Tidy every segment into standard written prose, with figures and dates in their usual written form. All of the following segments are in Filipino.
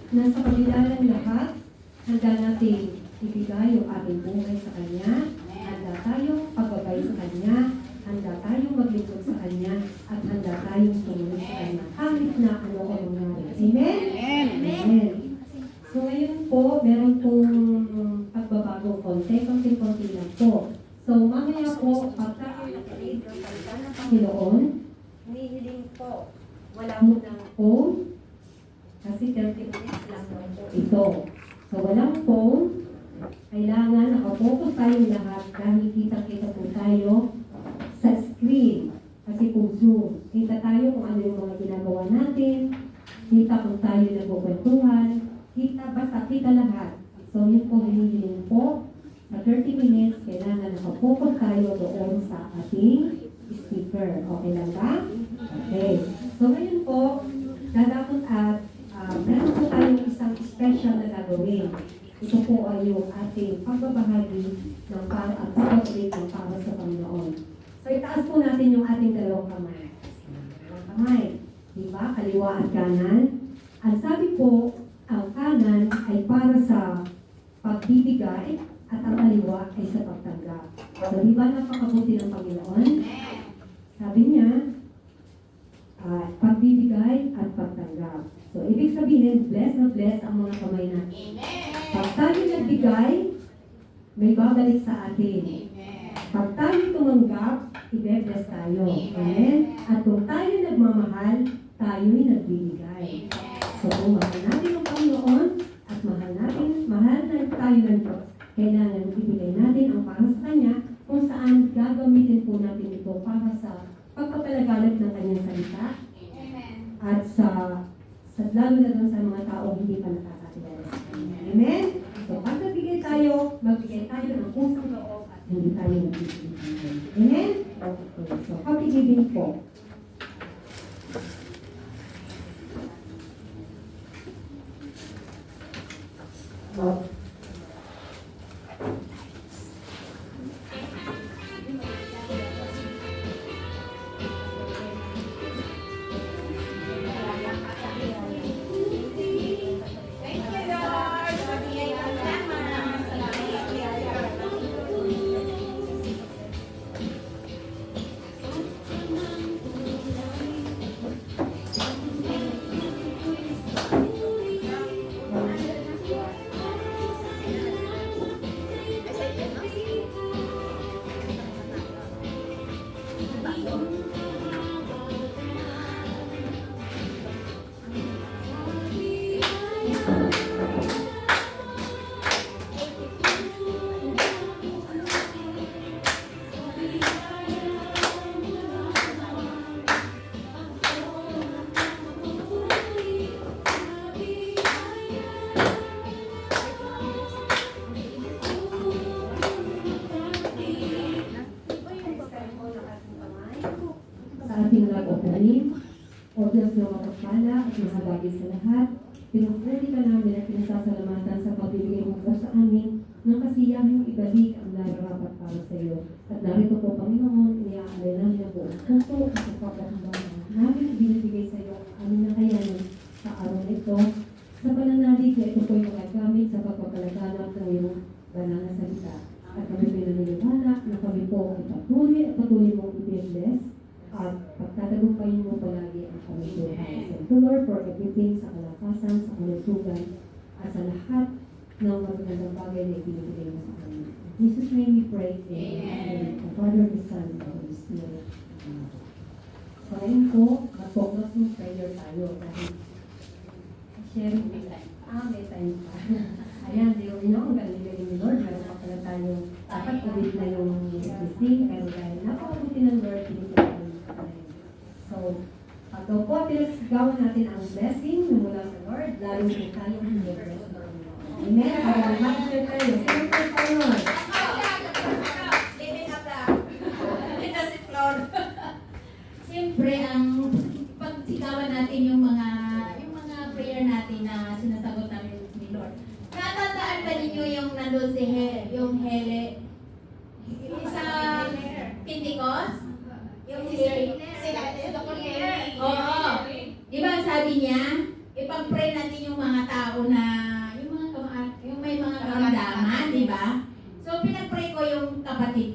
Na sa kabila ng lahat, handa natin ibigay yung ating buhay sa Kanya, handa tayong pagbabay sa Kanya, handa tayong maglingkod sa Kanya, at handa tayong sumunod sa Kanya. Kahit na ano ang mangyari. Amen? Amen. So ngayon po, meron pong pagbabagong konti lang po. So mamaya po, pag tayo nakinig ng salita ng Panginoon, hinihiling po, wala mo ng phone, kasi 30 minutes lang po ito. So walang phone, kailangan nakafocus tayong lahat dahil kita-kita po tayo sa screen. Kasi kung Zoom, kita tayo kung ano yung mga ginagawa natin, kita kung tayo nagkukwentuhan, basta kita lahat. So yun po hinihiling po, sa 30 minutes, kailangan nakafocus tayo doon sa ating speaker. Okay lang ba? Okay. So ngayon po, dadapot at meron po tayong isang special na gagawin. Ito po ay yung ating pagbabahagi ng pag-update ng para sa Panginoon. So itaas po natin yung ating dalawang kamay. Dalawang kamay. Diba? Kaliwa at kanan. At sabi po, ang kanan ay para sa pagbibigay at ang kaliwa ay sa pagtanggap. So diba napakabuti ng Panginoon? Sabi niya, pagbibigay at pagtanggap. So, ibig sabihin, bless na bless ang mga kamay natin. Pag tayo nagbigay, may babalik sa atin. Pag tayo tumanggap, i-bless tayo. Amen? At kung tayo nagmamahal, tayo'y nagbibigay. So, kung mahal natin ang Panginoon, at mahal na tayo ng Diyos, kailangan ibigay natin ang para sa Kanya, kung saan gagamitin po natin ito para sa pagpapalaganap ng Kanyang salita, at lalo na doon sa mga taong hindi pa nakakakilala sa Kanya. Amen? So, pag magbigay tayo ng pusang loob at hindi tayo magbibigay. Amen? Okay. So, happy giving po. Ating nag-opening, o Diyos na mapagpala at masabagay sa lahat, pinupuli ka namin at pinasasalamatan sa pagbibigay mo po sa amin ng kasiyahing ibalik ang nararapat para sa iyo. At narito po, Panginoon, iniaalay namin ang buong puso at sa pagkakambang namin binibigay sa iyo ang aming nakayanan sa araw na ito. Sa pananalig na ito po ay magagamit sa pagpapalaganap ng iyong banal na salita. At kami pinaniniwala na kami po ay patuloy mong i-bless at pagtatagumpayin mo palagi ang kami buhay. Thank you, Lord, for everything sa kalakasan, sa kalusugan, at sa lahat ng magagandang bagay na ibinibigay mo sa kanya. In Jesus' name we pray. Amen. The Father, the Son, and the Holy Spirit. So ngayon po, mag-focus ng prayer tayo dahil sharing may time. May time pa. Ayan, di rin ang galing ni Lord. Meron pa pala tayo dapat ulit na yung existing. Pero dahil napakabuti ng Lord, pinipigay. So, pag daw po pinagsigawan natin ang blessing na mula sa Lord, lalo po tayo ang bless ng Panginoon. Amen? Para mag-share tayo. Siyempre po, Lord. Living up Siyempre, ang pagsigawan natin yung mga prayer natin na sinasagot namin ni Lord. Natatandaan ba ninyo yung nandun yung Hele? Sa Pentecost? Yung si Dr. Oo. Di ba sabi niya,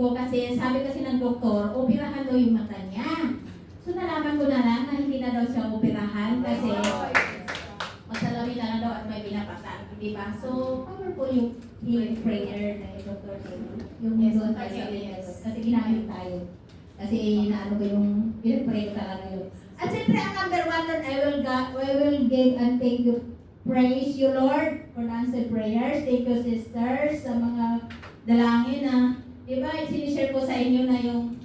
ko kasi sabi kasi ng doktor, operahan daw yung mata niya. So nalaman ko na lang na hindi na daw siya operahan kasi masalamin na lang daw at may binapasa. Di ba? So, powerful yung healing prayer na yung Dr. Tim. Yung doon kasi ginamit tayo. Kasi naano ko yung pray ko talaga yun. At siyempre, ang number one Lord, I will give and thank you. Praise you, Lord, for the answered prayers. Thank you, sisters, sa mga dalangin na, di ba, sinishare ko sa inyo na yung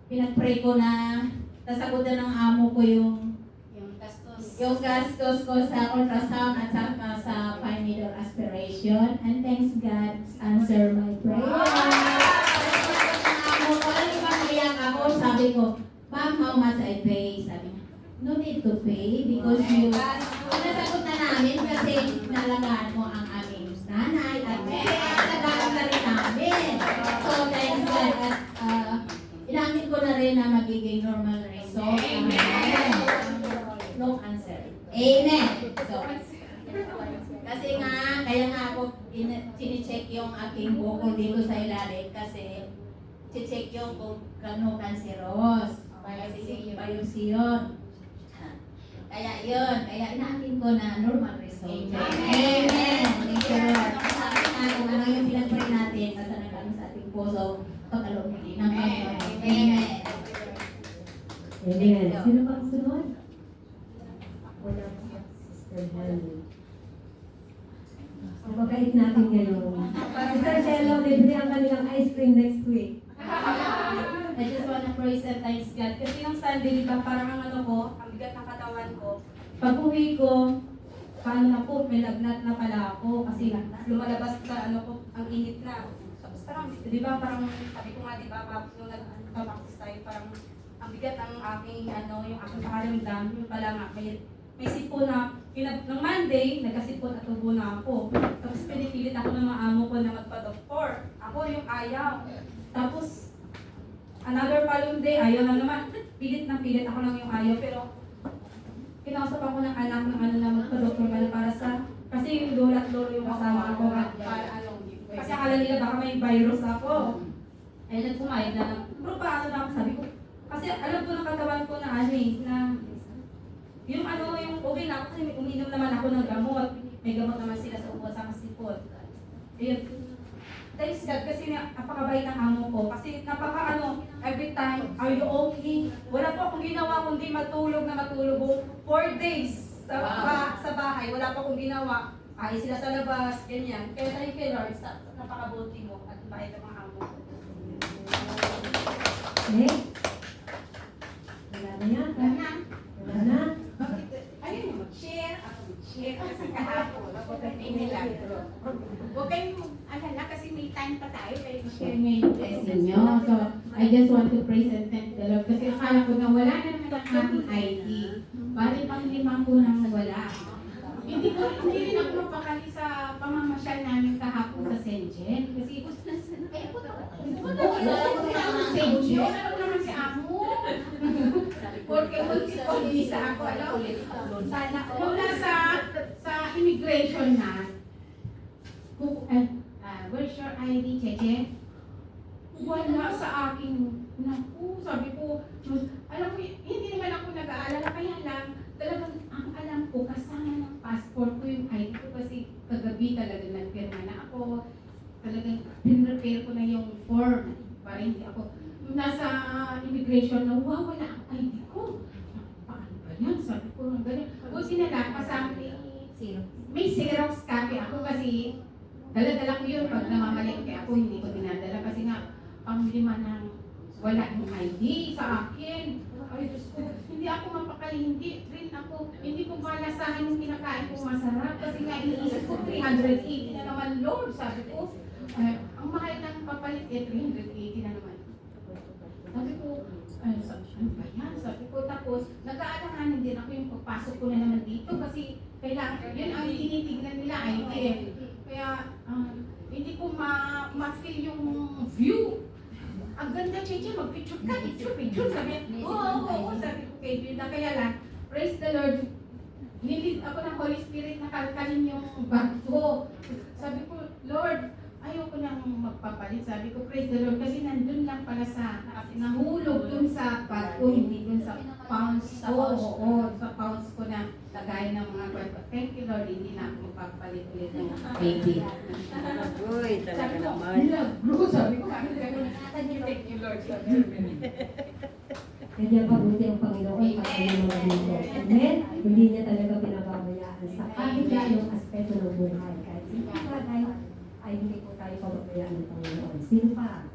pinag-pray ko na nasagutan ng amo ko yung gastos ko sa ultrasound at saka sa fine needle aspiration. And thanks God, answer my prayer. Amo ko, alam ba, kayak ako, sabi ko, Ma'am, how much I pay? Sabi niya, no need to pay because you, nasagot na namin kasi nalagaan mo ang aming nanay at nalagaan na rin namin. So, thanks God. At inamin ko na rin na magiging normal result. Amen. No answer. Amen. So, kasi nga, kaya nga ako sinicheck yung aking bukol dito sa ilalim kasi check yung kung gano'ng cancerous. Biopsyon. Kaya yun, kaya inamin ko na normal result. Amen. Thank you, Lord. Sabi nga kung ano yung pinag-pray natin, basta nagano sa ating puso, pagkaloob ng Panginoon. Amen. Amen. Sino pa ang sunod? Wala pa. Sister Helen. Napagkait natin ngayon. Sister Shelo, libre ang kanilang ice cream next week. I just wanna praise and thanks God. Kasi yung Sunday, di ba, parang ang ano ko, ang bigat ng katawan ko. Pag uwi ko, paano na po, may lagnat na pala ako. Kasi lumalabas sa ano ko, ang init na. Tapos parang, di ba, parang sabi ko nga, di ba, nung nag-practice tayo, parang ang bigat ng aking, ano, yung aking pakaramdam, yung pala nga, may sipon na, ng Monday, nagkasipon at tubo na ako. Tapos pinipilit ako ng mga amo ko na magpa-doktor. Ako yung ayaw. Tapos, another following day, ayaw na naman. Pilit na pilit ako lang yung ayaw. Pero, kinausap ako ng anak ng ano na magpa-doktor ka na para sa, kasi yung lola at lolo yung kasama ko. Kasi akala nila baka may virus ako. Ay, nagpumayag na lang. Pero paano na ako, sabi ko. Kasi alam ko ng katawan ko na ano eh, na yung ano, yung okay na ako kasi uminom naman ako ng gamot. May gamot naman sila sa upo sa kasipot. Ayun. Thanks God kasi napakabait ng amo ko. Kasi napaka ano, every time, are you okay? Wala po akong ginawa kundi matulog na matulog. 4 days sa bahay, wala pa akong ginawa. Ay sila sa labas, ganyan. Kaya thank you Lord, napakabuti mo at bait ang mga amo ko. Next. Wala na yata. Wala na. Ayun mo, mag-share. Ako mag-share kasi kahapon. Huwag kayong alala kasi may time pa tayo. Kaya i-share niyo yung blessing Inyo. So, I just want to praise and thank the Lord. Kasi akala ko na wala na naman ang aking ID. Bali pang 5 ko nang wala. Hindi rin ako mapakali sa pamamasyal namin kahapon sa Senjen. Kasi Eh, puto. Senjen, alam naman si Amo. Porque mag-visa ako, alam. Sana, kung sa immigration na, where's your ID, Cheche? Wala sa akin. Naku, sabi ko, alam mo, hindi naman ako nag-aalala, kaya lang, talagang ang alam ko, kasama ng passport ko yung ID ko kasi kagabi talaga nagpirma na ako. Talagang pinrepare ko na yung form para hindi ako nasa immigration na wala ang ID ko. Paano ba yan? Sabi ko ng ganyan. Buti na lang, kasama may Xerox copy ako kasi dala-dala ko yun pag namamalengke ako, hindi ko dinadala kasi nga pang-5 ng wala yung ID sa akin. Ay, Diyos ko, hindi ako mapakali, hindi rin ako, hindi ko malasahan yung kinakain ko masarap kasi nga iniisip ko 380 na naman, Lord, sabi ko. Ang mahal ng papalit eh, 380 na naman. Sabi ko, ano ba yan? Sabi ko, tapos, nag-aalanganin din ako yung pagpasok ko na naman dito kasi kailangan, yun ang tinitignan nila, ID eh. Kaya, hindi ko ma-feel yung view. Ang ganda, Cheche, mag-picture ka, picture. Sabi, oo, sabi ko kay Brenda. Kaya lang, praise the Lord, nilid ako ng Holy Spirit na kalkalin yung bag ko. Sabi ko, Lord, ayoko nang magpapalit. Sabi ko, praise the Lord, kasi nandun lang nahulog dun sa pad ko, hindi dun sa pounds Sa ko. pounds. Oo, sa pounds ko na lagay ng mga kwento. Thank you Lord, hindi na ako magpapalit ulit ng baby. Uy, talaga Sabi ko, naman. bro, sabi ko, bakit ganun? Thank you Lord. Kanya pabuti ang Panginoon para sa mga mundo. Amen? Hindi niya talaga pinababayaan sa kahit anong aspeto ng buhay. Kahit sino bagay, ay hindi po tayo pababayaan ng Panginoon. Sino pa?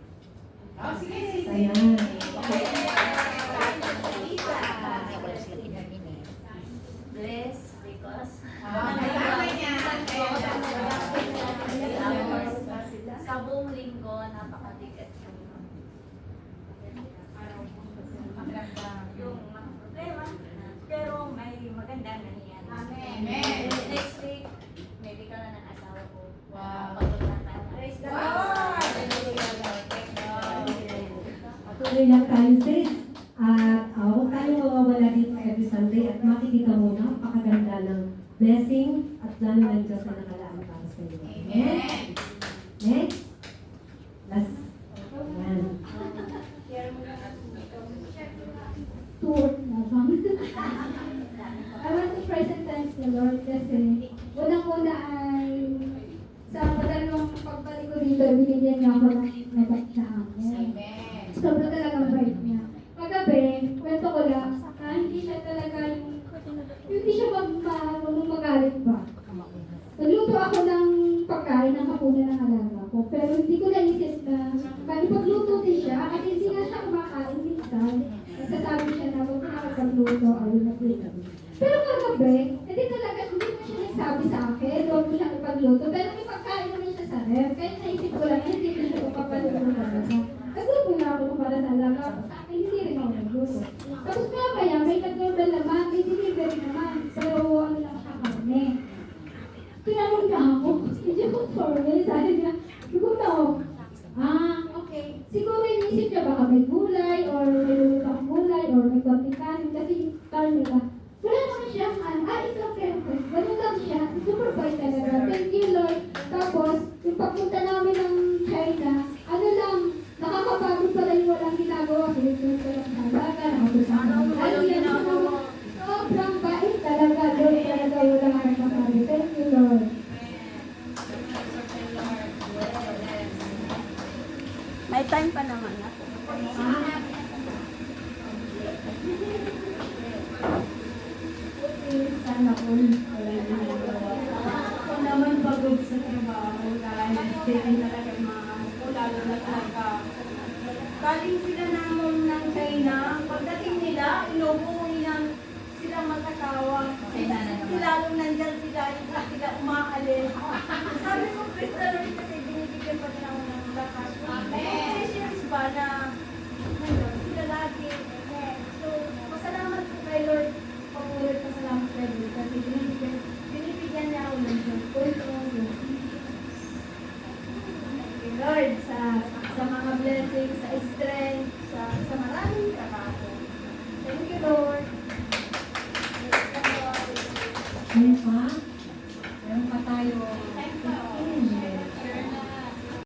Oh, sige. Ayan. Bless because Kasama niya. sa buong linggo, napakatikat yung mga problema. Pero may maganda nangyayari. Amen. Next week, medical na ng asawa ko. Wow. Pagkakataon. Praise the Wow. Lord. Patuloy lang tayo, sis. At huwag tayong mawawala dito every Sunday at makikita mo na napakaganda ng blessing at plano ng Diyos na nakalaan para sa iyo. Amen? Next. Last. Ayan. Tour labang. I want to present thanks the Lord kasi unang-una ay sa madalawang pagbalik ko dito, binigyan niya ako ng mabait na hangin. Amen. Sobrang talagang bait niya. Kagabi, kwento ko lang, hindi siya talaga hindi siya magalit ba. Nagluto ako ng pagkain ng hapunan ng alaga ko, pero hindi ko naisip na bali pagluto din siya, kasi hindi nga siya kumakain minsan. Nagsasabi siya na huwag na nakapagluto, ayun na plate. Pero kagabi, hindi talaga, hindi mo siya nagsabi sa akin, huwag mo siya ipagluto, pero may pagkain naman siya sa ref, kaya naisip ko lang, hindi ko siya papaluto ng alaga. Nagluto na ako para sa alaga ko, sa akin hindi rin ako nagluto. Tapos mamaya, may nag-order naman, may delivery naman, pero ano lang siya karne. Tinanong niya ako, hindi ko formal, sabi niya, siguro na ako, okay. Siguro inisip niya baka may gulay, or may lulutang gulay, or may konting kanin, kasi karne lang. Wala naman siyang, it's okay, okay. Ganun lang siya, super fine talaga. Thank you, Lord. Tapos, yung pagpunta namin ng China, ano lang, nakakapagod pala yung walang ginagawa. Sinusunod ko lang sa halaga, nakapusang sobrang bait talaga, Lord. Talaga walang nakakapagod. Thank you, Lord. May time pa naman ako. Sana all. Ako naman pagod sa trabaho dahil stay talaga yung mga anak ko, lalo na talaga. Galing sila ng China, pagdating nila, inubuhi ng silang mag-asawa. Lalong nandyan sila, hindi sila umaalis. Sabi ko, Crystal, kasi binibigyan pa nila ako ng lakas. Patience ba na nandyan sila lagi. So, masalamat po kay Lord. Pag-ulit pasalamat kay Lord kasi binibigyan niya ako ng control. Lord, sa mga blessings, sa strength,